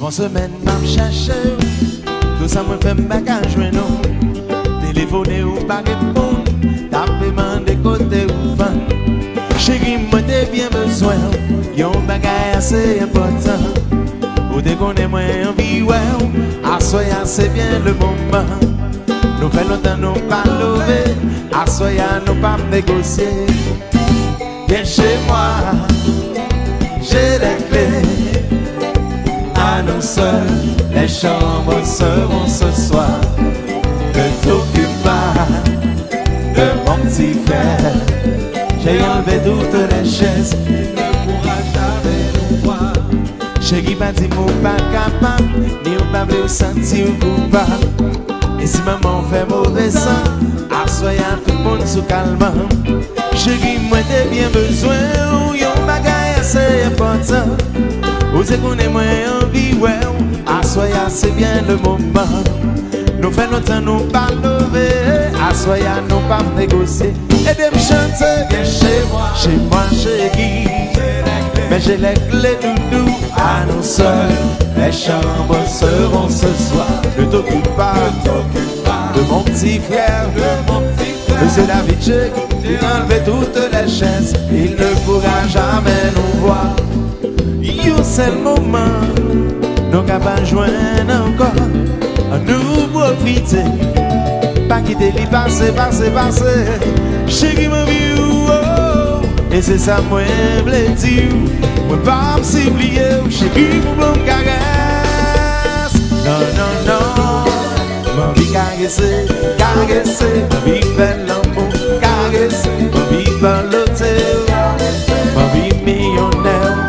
Bon semaine m'a cherché, tout ça me fait bagage nous. Téléphoner ou pas répondre, taper des côtés ou fan. Chérie, moi t'ai bien besoin, yon bagage assez important. Ou dès qu'on est moins en vie, ouais, à soya c'est bien le moment. Nous fait longtemps nous pas lever, à soya nous pas négocier. Viens chez moi, j'ai les clés. À nous seuls, les chambres seront ce soir. Ne t'occupe pas de mon petit frère. J'ai enlevé toutes les chaises, il ne pourra jamais nous voir. Chérie m'a dit mon pas capable, ni on pas voulu sentir coupable. Et si maman fait mauvais sang, assoyant tout le monde sous calmant. Chérie, moi t'ai bien besoin, yon bagay assez important. Où c'est qu'on est moins en vie, ouais, assoyant c'est bien le moment. Nous fait longtemps nous pas lever, assoyant nous pas négocier. Et de me chanter, viens chez moi chérie. Mais j'ai les clés doudou, à nous seuls, les chambres seront ce soir. Ne t'occupe pas de mon petit frère, Monsieur David Cheikh, il a enlevé toutes les chaises, il ne pourra jamais nous voir. C'est le moment, nous capables joindre encore, nous profiter, pas quitter les passer. Chérie m'a vu, oh, et c'est ça moi voulais dire, moi pas me s'oublier, chérie pour me caresse. Non, ma vie caresser, ma vie faire l'amour, caresser, ma vie faire l'hôtel, ma vie millionnaire.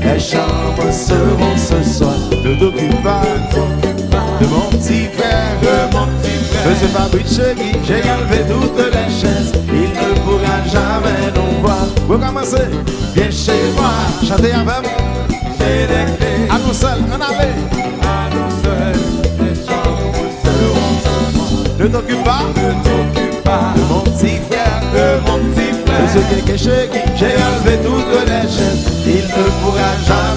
Les chambres seront ce soir. Ne t'occupe pas de mon petit frère, Monsieur Fabrice Chéri, j'ai enlevé toutes les chaises, il ne pourra jamais nous voir. Vous commencez, viens chez moi, chantez avec moi. J'ai les clés, à nous seuls, on avait. À nous seuls, les chambres seront ce soir. Ne t'occupe pas de mon petit frère, Monsieur Kéké Chéri, j'ai enlevé toutes les chaises, il ne pourra jamais